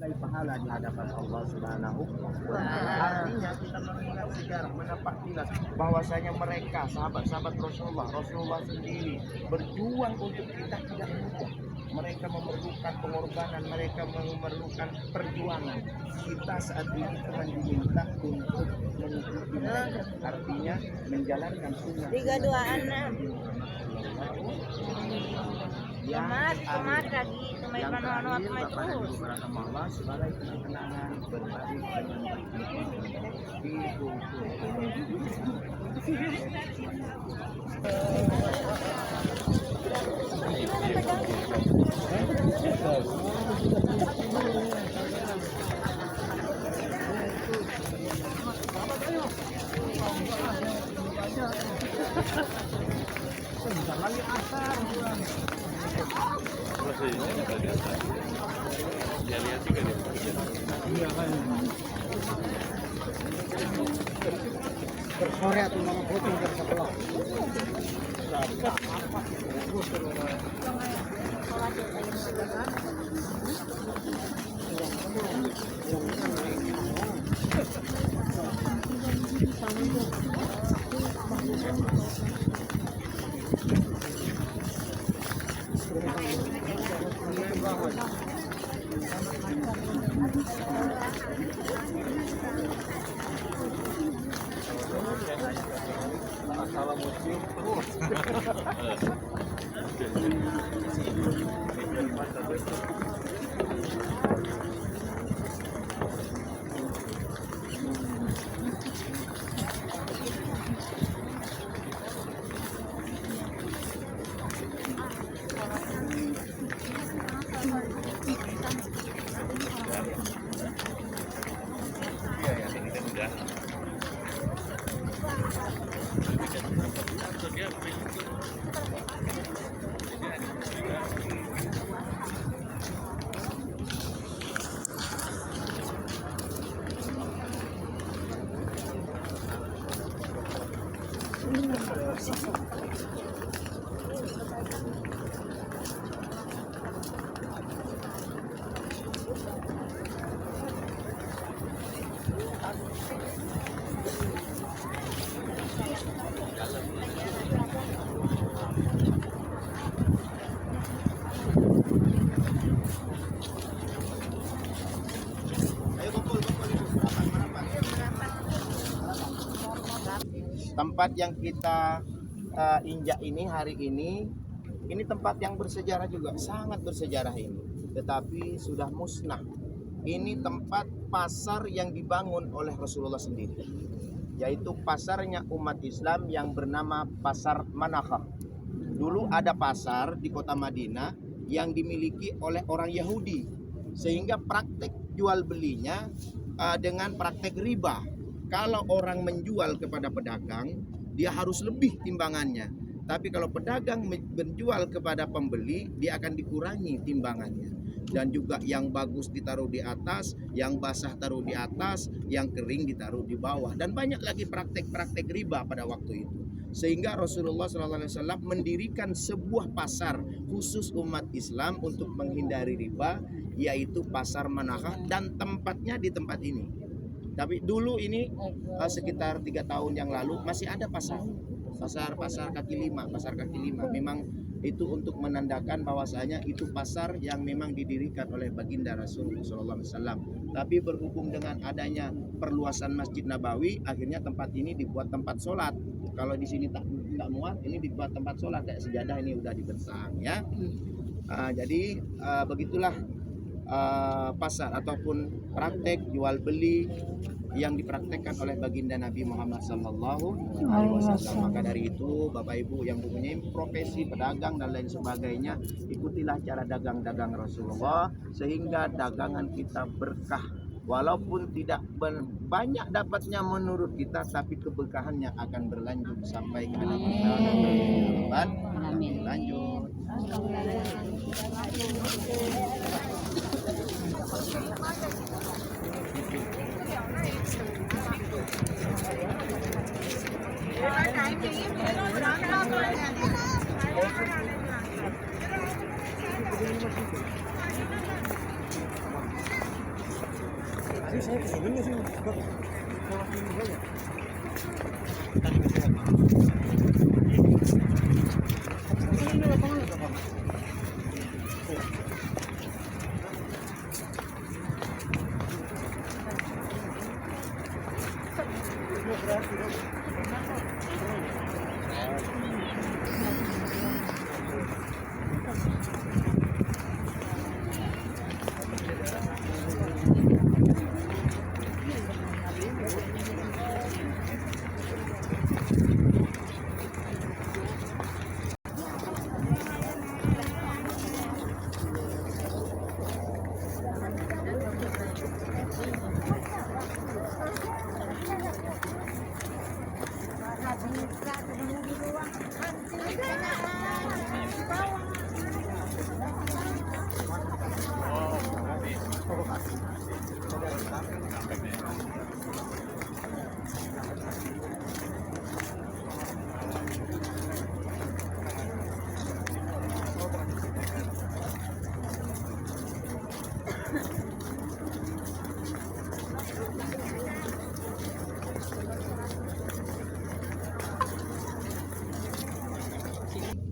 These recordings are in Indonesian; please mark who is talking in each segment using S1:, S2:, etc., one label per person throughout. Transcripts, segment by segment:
S1: Baik pahala di hadapan Allah Subhanahu wa Ta'ala. Artinya kita mengingat sejarah menapak jelas bahwasanya mereka sahabat-sahabat Rasulullah sendiri berjuang untuk kita tidak mudah. Mereka memerlukan pengorbanan, mereka memerlukan perjuangan. Kita saat ini cuma diminta untuk mengikuti mereka, artinya menjalankan sunnah.
S2: 326. Tomat lagi, tomat manono tomat terus.
S1: Allah sebagai kenangan berbagi
S3: Bersore atau nama putih bersebelah.
S1: Tempat yang kita injak ini hari ini tempat yang bersejarah juga, sangat bersejarah ini, tetapi sudah musnah. Ini tempat pasar yang dibangun oleh Rasulullah sendiri, yaitu pasarnya umat Islam yang bernama Pasar Manakhah. Dulu ada pasar di kota Madinah yang dimiliki oleh orang Yahudi, sehingga praktek jual belinya dengan praktek riba. Kalau orang menjual kepada pedagang, dia harus lebih timbangannya. Tapi kalau pedagang menjual kepada pembeli, dia akan dikurangi timbangannya. Dan juga yang bagus ditaruh di atas, yang basah taruh di atas, yang kering ditaruh di bawah. Dan banyak lagi praktek-praktek riba pada waktu itu. Sehingga Rasulullah SAW mendirikan sebuah pasar khusus umat Islam untuk menghindari riba, yaitu Pasar Manakhah, dan tempatnya di tempat ini. Tapi dulu ini sekitar 3 tahun yang lalu masih ada pasar kaki lima. Memang itu untuk menandakan bahwasanya itu pasar yang memang didirikan oleh baginda Rasulullah SAW. Tapi berhubung dengan adanya perluasan Masjid Nabawi, akhirnya tempat ini dibuat tempat sholat. Kalau di sini tak muat, ini dibuat tempat sholat. Kayak sejadah ini udah dibentang ya. Jadi begitulah pasar ataupun praktek jual beli yang dipraktekkan oleh baginda Nabi Muhammad SAW. Maka dari itu Bapak Ibu yang mempunyai profesi pedagang dan lain sebagainya, ikutilah cara dagang Rasulullah sehingga dagangan kita berkah. Walaupun tidak banyak dapatnya menurut kita, tapi keberkahannya akan berlanjut sampai ke anak kita. Amin. Lanjut.
S3: Saya kesini nggak sih? Lewat sini saja. Ini lapangan nggak, Bang?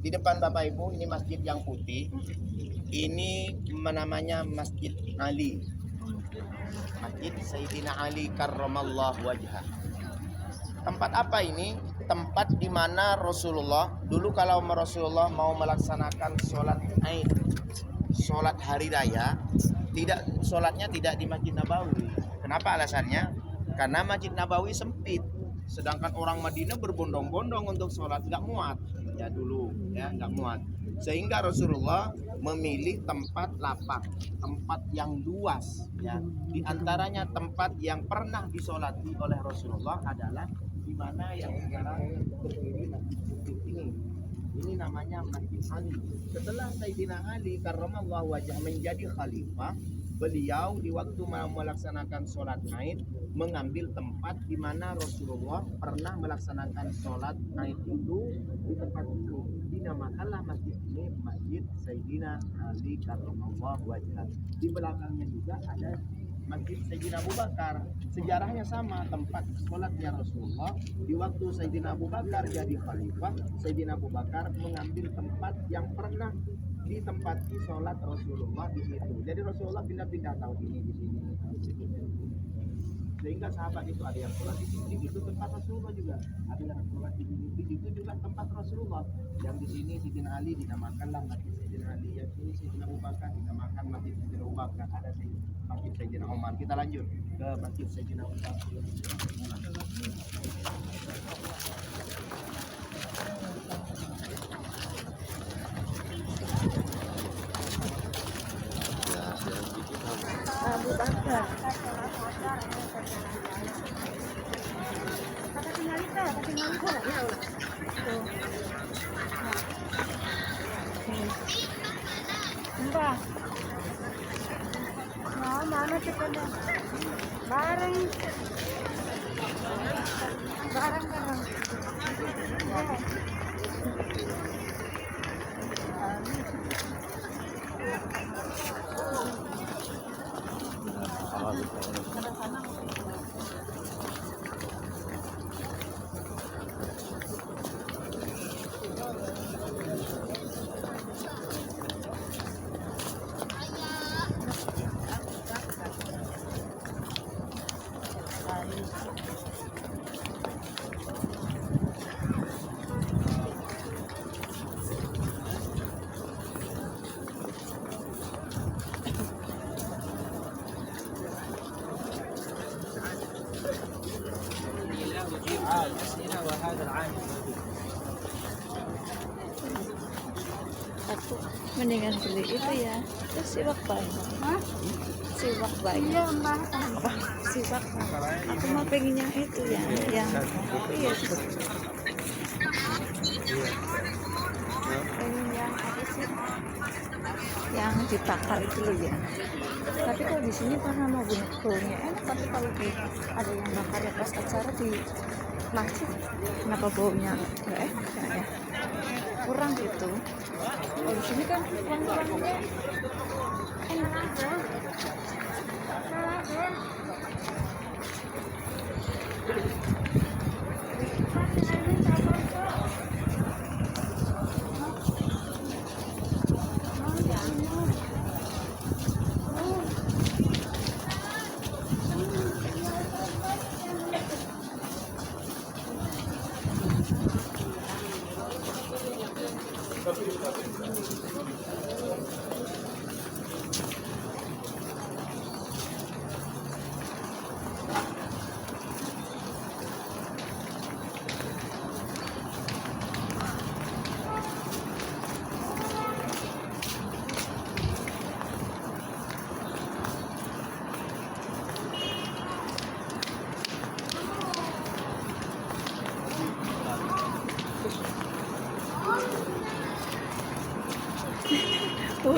S1: Di depan Bapak Ibu ini masjid yang putih. Ini namanya Masjid Ali. Masjid Sayyidina Ali karramallahu wajhah. Tempat apa ini? Tempat di mana Rasulullah dulu kalau Rasulullah mau melaksanakan sholat Aid, sholat hari raya, sholatnya tidak di Masjid Nabawi. Kenapa alasannya? Karena Masjid Nabawi sempit, sedangkan orang Madinah berbondong-bondong untuk sholat, nggak muat ya dulu ya, nggak muat, sehingga Rasulullah memilih tempat lapang, tempat yang luas ya. Di antaranya tempat yang pernah disolati oleh Rasulullah adalah di mana yang sekarang berdiri Masjid Putih ini. Ini namanya Masjid Ali. Setelah Sayyidina Ali karramallahu wajhah menjadi khalifah, beliau di waktu mau melaksanakan sholat Aid mengambil tempat di mana Rasulullah pernah melaksanakan sholat Aid itu. Di tempat itu dinamakanlah masjid ini Masjid Sayyidina Ali karramallahu wajhah. Di belakangnya juga ada Masjid Sayyidina Abu Bakar. Sejarahnya sama, tempat sholatnya Rasulullah di waktu Sayyidina Abu Bakar jadi khalifah. Sayyidina Abu Bakar mengambil tempat yang pernah ditempati sholat Rasulullah di situ. Jadi Rasulullah pindah-pindah tahun ini di sini, sehingga sahabat itu ada yang sholat di sini, itu tempat Rasulullah juga. Ada yang sholat di sini, itu juga tempat Rasulullah. Yang di sini Sayyidina Ali dinamakanlah Masjid Sayyidina Ali. Yang sini Sayyidina Abu Bakar dinamakan Masjid Sayyidina Abu Bakar. Ada Masjid Sayyidina Umar. Kita lanjut ke Masjid Sayyidina Abu Bakar.
S2: Abu Bakar. Kata tinggalita. Ya Allah. Tuh. Mbak. Nah, mana kita dah? Bareng.
S4: Aku mendingan beli itu ya, terus siwak bayi. Siwak bayi.
S2: Iya, Mbak.
S4: Apa? Siwak. Aku mau pengen yang itu ya, yang iya. Pengen yang apa sih? Yang dibakar itu loh ya. Tapi kalau di sini karena mau baunya enak, tapi kalau di ada yang bakarnya pas acara di masjid, kenapa baunya nggak enak ya? Kurang gitu. Kalau di sini kan wangi-wanginya enak aja.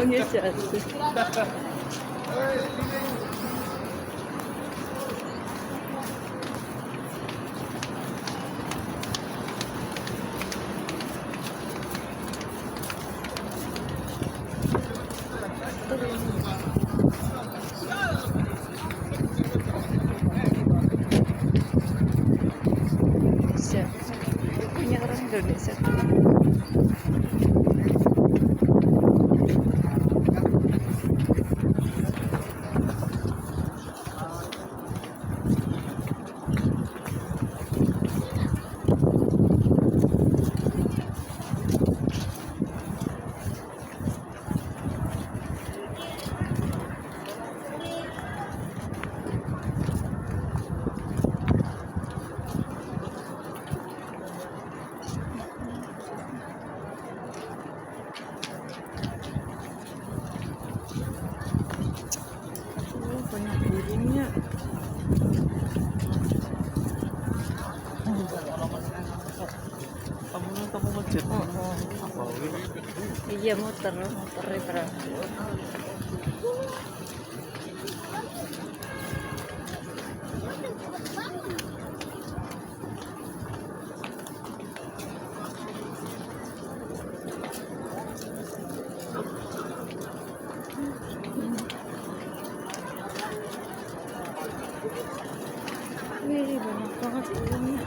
S4: Uangnya jatuh. Indonesia. Punya orang Indonesia. Banyak burungnya.
S5: Kamu masjid.
S4: Iya muter terus. Wih, banyak banget burungnya.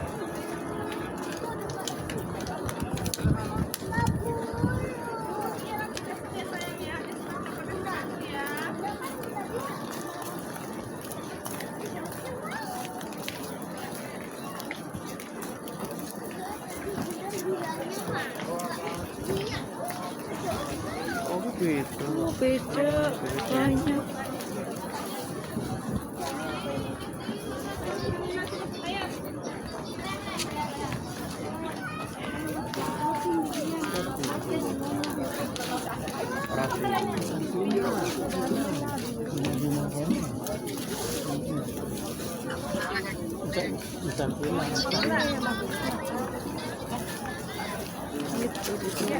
S5: Oh gitu.
S4: Oh, beda banyak.
S5: Bukan pulang.
S4: Gitu di sini.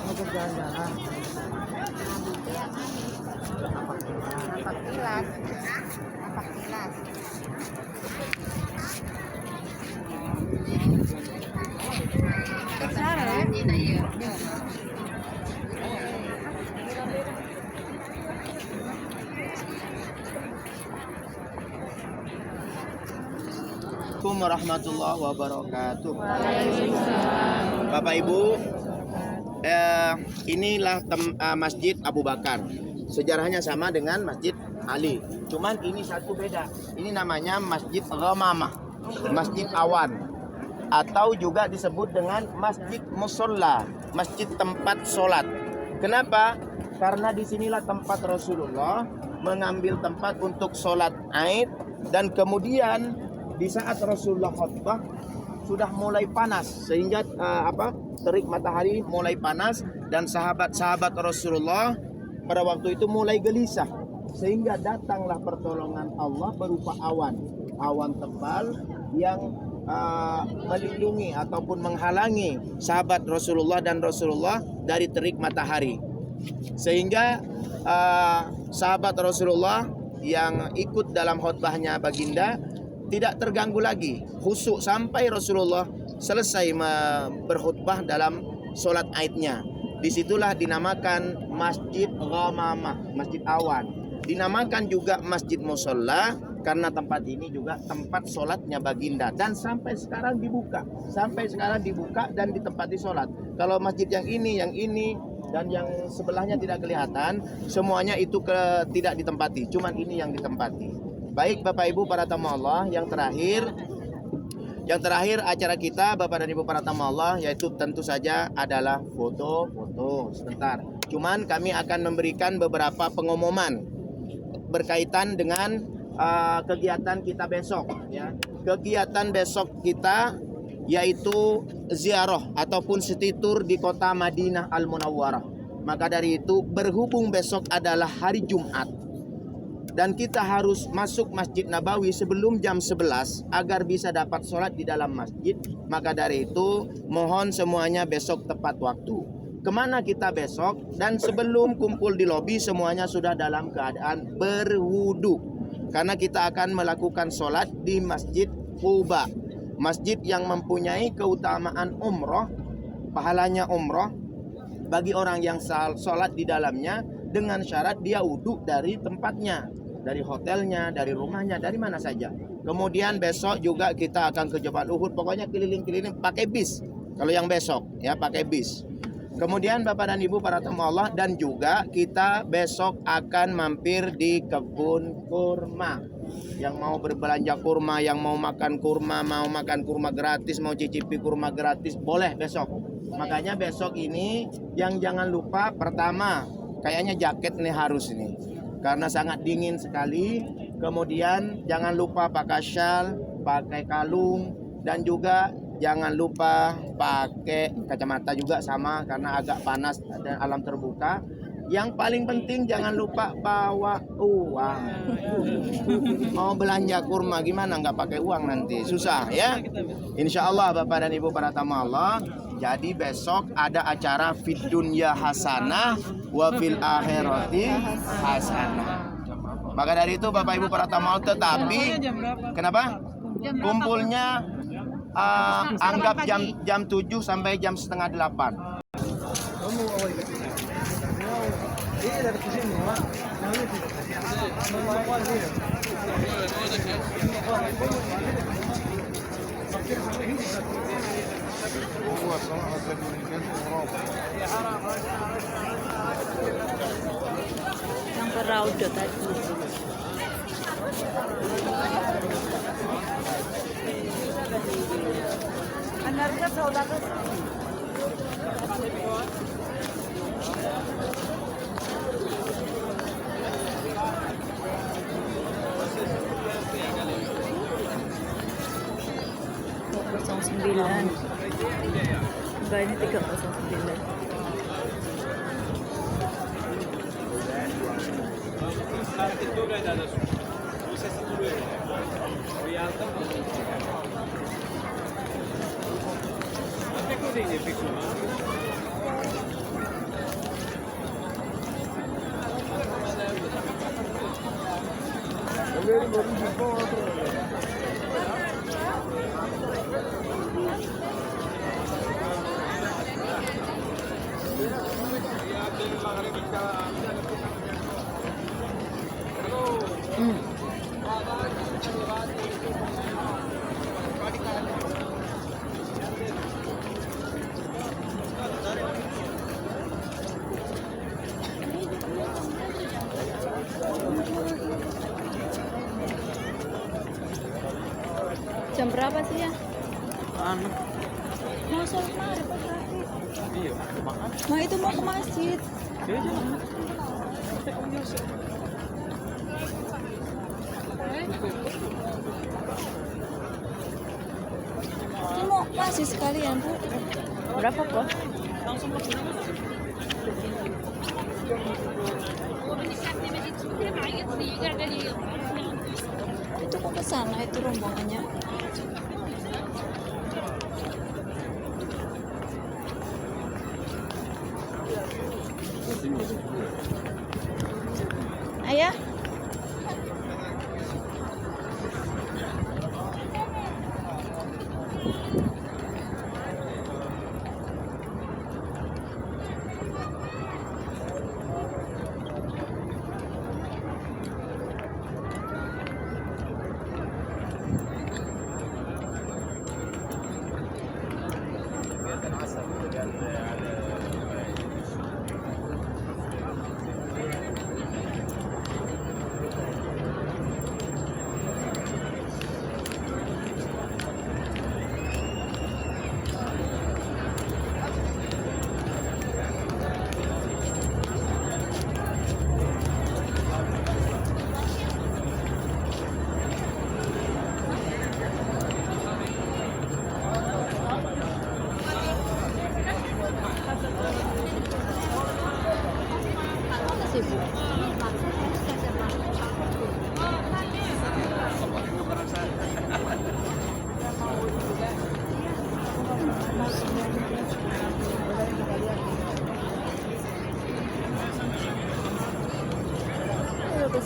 S3: Untuk jalan-jalan.
S2: Nampak kilas. Nampak kilas.
S1: Assalamualaikum warahmatullahi wabarakatuh. Bapak Ibu, inilah Masjid Abu Bakar. Sejarahnya sama dengan Masjid Ali. Cuman ini satu beda. Ini namanya Masjid Ghamamah, Masjid Awan, atau juga disebut dengan Masjid Musolla, Masjid tempat sholat. Kenapa? Karena disinilah tempat Rasulullah mengambil tempat untuk sholat Aid, dan kemudian di saat Rasulullah khutbah sudah mulai panas sehingga terik matahari mulai panas, dan sahabat-sahabat Rasulullah pada waktu itu mulai gelisah, sehingga datanglah pertolongan Allah berupa awan tebal yang melindungi ataupun menghalangi sahabat Rasulullah dan Rasulullah dari terik matahari, sehingga sahabat Rasulullah yang ikut dalam khutbahnya baginda tidak terganggu lagi, khusyuk sampai Rasulullah selesai berkhutbah dalam sholat Aidnya. Disitulah dinamakan Masjid Ghamamah, Masjid Awan. Dinamakan juga Masjid Musolla karena tempat ini juga tempat sholatnya baginda, dan sampai sekarang dibuka dan ditempati sholat. Kalau masjid yang ini dan yang sebelahnya tidak kelihatan, semuanya itu tidak ditempati, cuman ini yang ditempati. Baik Bapak Ibu para tamu Allah, yang terakhir acara kita Bapak dan Ibu para tamu Allah, yaitu tentu saja adalah foto sebentar. Cuman kami akan memberikan beberapa pengumuman berkaitan dengan kegiatan kita besok ya. Kegiatan besok kita yaitu ziarah ataupun city tour di kota Madinah Al-Munawwarah. Maka dari itu berhubung besok adalah hari Jumat dan kita harus masuk Masjid Nabawi sebelum jam 11 agar bisa dapat sholat di dalam masjid. Maka dari itu mohon semuanya besok tepat waktu. Kemana kita besok? Dan sebelum kumpul di lobi semuanya sudah dalam keadaan berwudu. Karena kita akan melakukan sholat di Masjid Quba. Masjid yang mempunyai keutamaan umroh, pahalanya umroh bagi orang yang sholat di dalamnya dengan syarat dia wudhu dari tempatnya, dari hotelnya, dari rumahnya, dari mana saja. Kemudian besok juga kita akan ke Jabal Uhud, pokoknya keliling-keliling pakai bis. Kalau yang besok ya pakai bis. Kemudian Bapak dan Ibu para tamu Allah, dan juga kita besok akan mampir di kebun kurma. Yang mau berbelanja kurma, yang mau makan kurma gratis, mau cicipi kurma gratis, boleh besok. Makanya besok ini yang jangan lupa, pertama kayaknya jaket nih harus ini karena sangat dingin sekali. Kemudian jangan lupa pakai shawl, pakai kalung, dan juga jangan lupa pakai kacamata juga sama karena agak panas dan alam terbuka. Yang paling penting jangan lupa bawa uang. Mau belanja kurma gimana nggak pakai uang nanti susah ya. Insya Allah Bapak dan Ibu para tamu Allah. Jadi besok ada acara fid dunya hasanah wa fil akhirati hasanah. Maka dari itu Bapak Ibu para tamu Allah, tetapi kenapa? Kumpulnya anggap jam 7 sampai jam setengah 8.
S4: Yang ke Raudo tadi.
S2: Anaknya saudara.
S4: Sembilan. Enggak, ini 309. Jam berapa sih ya? Mau sholat maghrib apa tadi?
S5: Iya, makan.
S4: Nah itu mau ke masjid.
S5: Ya jangan.
S4: Ini mau masjid sekalian Bu. Berapa kok? Itu kok ke sana itu rombongannya. Ayah.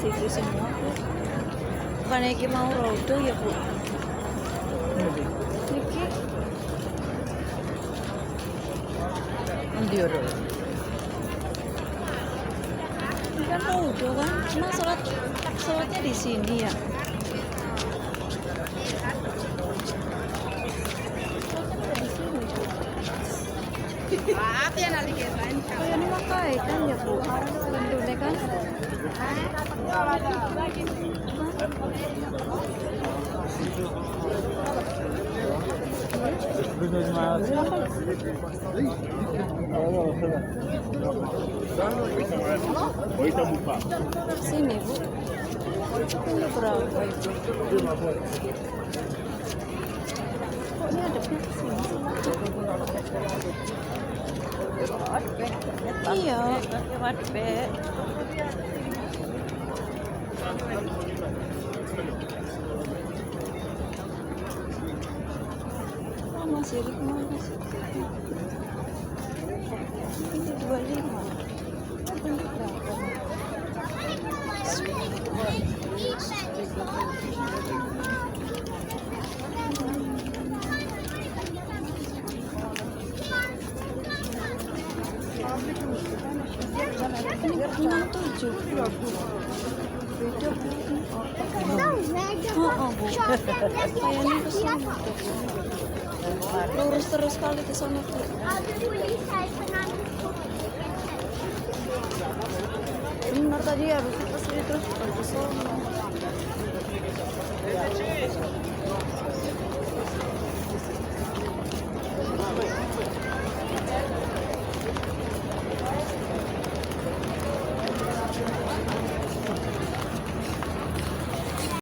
S4: TV semua Bu. Bukan iki mau rodo ya Bu. Iki Andioro. Ini kan rodo kan, cuma sholatnya di sini ya. Kaya ini makai kan ya Bu, lindunnya kan. Sini Bu, ini berapa itu? Kok ini ada ke sini? Iya. Oh, masih di mana sih? Ini 25. Ini berapa? Ini 67. Beda Bu. Oh, Bu. Kayaknya ke sana tuh. Lurus terus kali ke sana tuh. Benar tadi harus ke sini terus ke sana.